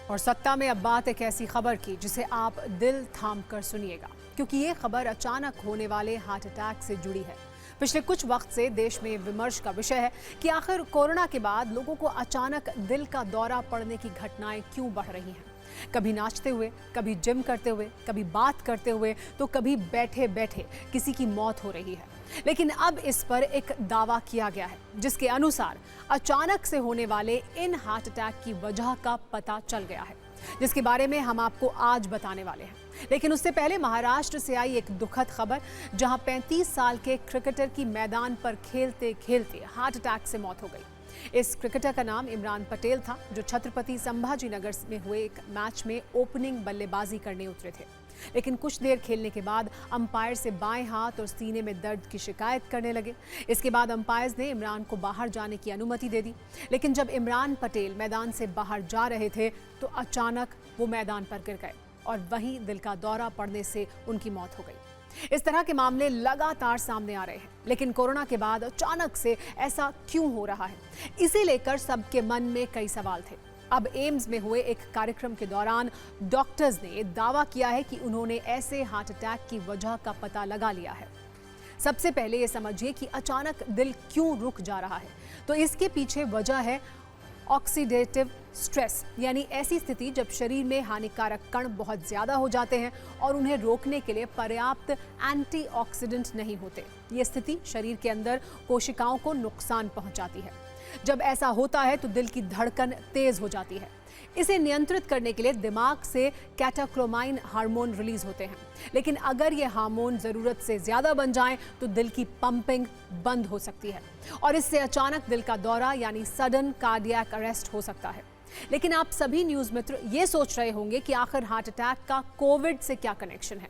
और सत्ता में अब बात एक ऐसी खबर की जिसे आप दिल थाम कर सुनिएगा, क्योंकि ये खबर अचानक होने वाले हार्ट अटैक से जुड़ी है। पिछले कुछ वक्त से देश में विमर्श का विषय है कि आखिर कोरोना के बाद लोगों को अचानक दिल का दौरा पड़ने की घटनाएं क्यों बढ़ रही हैं। कभी नाचते हुए, कभी जिम करते हुए, कभी बात करते हुए, तो कभी बैठे बैठे किसी की मौत हो रही है। लेकिन अब इस पर एक दावा किया गया है जिसके अनुसार अचानक से होने वाले इन हार्ट अटैक की वजह का पता चल गया है, जिसके बारे में हम आपको आज बताने वाले हैं। लेकिन उससे पहले महाराष्ट्र से आई एक दुखद खबर, जहां 35 साल के क्रिकेटर की मैदान पर खेलते खेलते हार्ट अटैक से मौत हो गई। इस क्रिकेटर का नाम इमरान पटेल था, जो छत्रपति संभाजीनगर में हुए एक मैच में ओपनिंग बल्लेबाजी करने उतरे थे। लेकिन कुछ देर खेलने के बाद अंपायर से बाएं हाथ और सीने में दर्द की शिकायत करने लगे। इसके बाद अंपायर्स ने इमरान को बाहर जाने की अनुमति दे दी। लेकिन जब इमरान पटेल मैदान से बाहर जा रहे थे तो अचानक वो मैदान पर गिर गए और वहीं दिल का दौरा पड़ने से उनकी मौत हो गई। इस तरह के मामले लगातार सामने आ रहे हैं, लेकिन कोरोना के बाद अचानक से ऐसा क्यों हो रहा है, इसे लेकर सबके मन में कई सवाल थे। अब एम्स में हुए एक कार्यक्रम के दौरान डॉक्टर्स ने दावा किया है कि उन्होंने ऐसे हार्ट अटैक की वजह का पता लगा लिया है। सबसे पहले ये समझिए कि अचानक दिल क्यों रुक जा रहा है। तो इसके पीछे वजह है ऑक्सीडेटिव स्ट्रेस, यानी ऐसी स्थिति जब शरीर में हानिकारक कण बहुत ज्यादा हो जाते हैं और उन्हें रोकने के लिए पर्याप्त एंटीऑक्सीडेंट नहीं होते। ये स्थिति शरीर के अंदर कोशिकाओं को नुकसान पहुंचाती है। जब ऐसा होता है तो दिल की धड़कन तेज हो जाती है। इसे नियंत्रित करने के लिए दिमाग से कैटाक्लोमाइन हार्मोन रिलीज होते हैं, लेकिन अगर ये हार्मोन जरूरत से ज्यादा बन जाएं तो दिल की पंपिंग बंद हो सकती है और इससे अचानक दिल का दौरा यानी सडन कार्डियक अरेस्ट हो सकता है। लेकिन आप सभी न्यूज मित्र ये सोच रहे होंगे कि आखिर हार्ट अटैक का कोविड से क्या कनेक्शन है,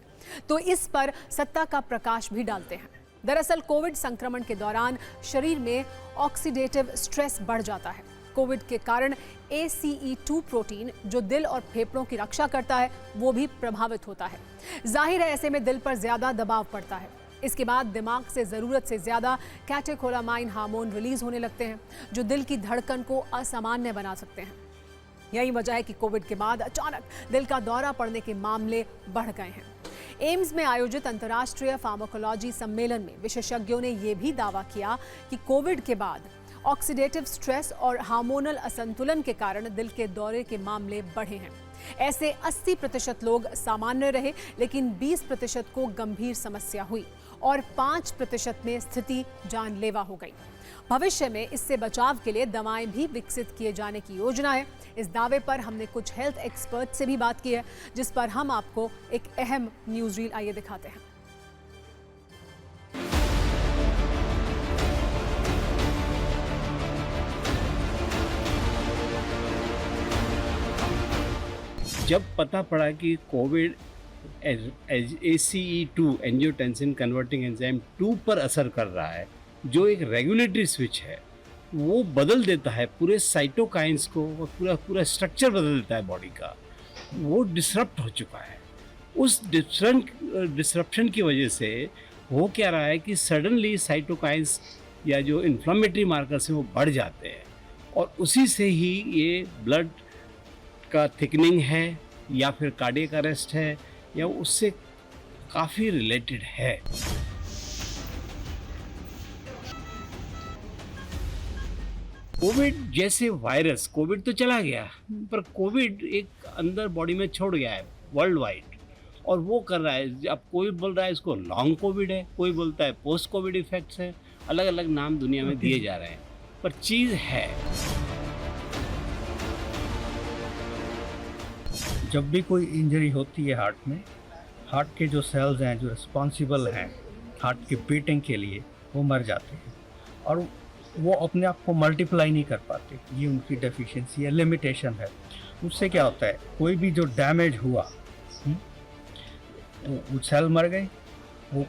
तो इस पर सत्ता का प्रकाश भी डालते हैं। दरअसल कोविड संक्रमण के दौरान शरीर में ऑक्सीडेटिव स्ट्रेस बढ़ जाता है। कोविड के कारण ACE2 प्रोटीन, जो दिल और फेफड़ों की रक्षा करता है, वो भी प्रभावित होता है। जाहिर है ऐसे में दिल पर ज्यादा दबाव पड़ता है। इसके बाद दिमाग से जरूरत से ज्यादा कैटेकोलामाइन हार्मोन रिलीज होने लगते हैं, जो दिल की धड़कन को असामान्य बना सकते हैं। यही वजह है कि कोविड के बाद अचानक दिल का दौरा पड़ने के मामले बढ़ गए हैं। एम्स में आयोजित अंतर्राष्ट्रीय फार्माकोलॉजी सम्मेलन में विशेषज्ञों ने यह भी दावा किया कि कोविड के बाद ऑक्सीडेटिव स्ट्रेस और हार्मोनल असंतुलन के कारण दिल के दौरे के मामले बढ़े हैं। ऐसे 80% लोग सामान्य रहे, लेकिन 20% को गंभीर समस्या हुई और 5% में स्थिति जानलेवा हो गई। भविष्य में इससे बचाव के लिए दवाएं भी विकसित किए जाने की योजना है। इस दावे पर हमने कुछ हेल्थ एक्सपर्ट से भी बात की है, जिस पर हम आपको एक अहम न्यूज रील आइए दिखाते हैं। जब पता पड़ा कि Covid ACE2 angiotensin converting enzyme 2 पर असर कर रहा है, जो एक रेगुलेटरी स्विच है, वो बदल देता है पूरे साइटोकाइंस को, पूरा स्ट्रक्चर बदल देता है बॉडी का, वो डिसरप्ट हो चुका है। उस डिसरप्शन की वजह से हो क्या रहा है कि सडनली साइटोकाइंस या जो इन्फ्लेमेटरी मार्कर्स हैं वो बढ़ जाते हैं और उसी से ही ये ब्लड का थिकनिंग है या फिर कार्डियक अरेस्ट है या उससे काफ़ी रिलेटेड है। कोविड जैसे वायरस, कोविड तो चला गया पर कोविड एक अंदर बॉडी में छोड़ गया है वर्ल्ड वाइड, और वो कर रहा है। अब कोई बोल रहा है इसको लॉन्ग कोविड है, कोई बोलता है पोस्ट कोविड इफेक्ट्स है, अलग अलग नाम दुनिया में दिए जा रहे हैं, पर चीज़ है। जब भी कोई इंजरी होती है हार्ट में, हार्ट के जो सेल्स हैं जो रिस्पॉन्सिबल हैं हार्ट के बीटिंग के लिए, वो मर जाते हैं और वो अपने आप को मल्टीप्लाई नहीं कर पाते। ये उनकी डेफिशिएंसी है, लिमिटेशन है। उससे क्या होता है, कोई भी जो डैमेज हुआ, वो सेल मर गए, वो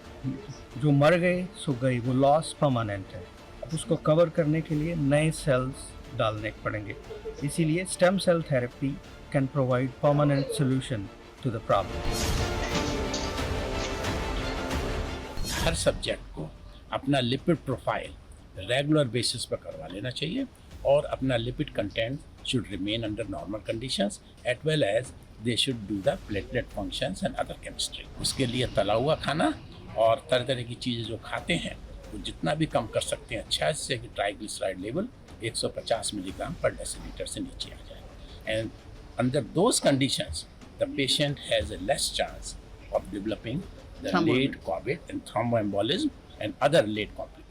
जो मर गए सो गई, वो लॉस परमानेंट है। अब उसको कवर करने के लिए नए सेल्स डालने पड़ेंगे। इसीलिए stem cell therapy can provide permanent solution to the problem. हर सब्जेक्ट को अपना लिपिड प्रोफाइल रेगुलर बेसिस पर करवा लेना चाहिए और अपना lipid content should remain under normal conditions, as well as they should do the platelet functions and other chemistry. उसके लिए तला हुआ खाना और तरह तरह की चीज़ें जो खाते हैं वो जितना भी कम कर सकते हैं अच्छा है, जिससे कि ट्राइग्लिसराइड लेवल 150 मिलीग्राम पर डेसीलीटर से नीचे आ जाए. And under those conditions, the patient has a less chance of developing the late COVID and thromboembolism and other late complications.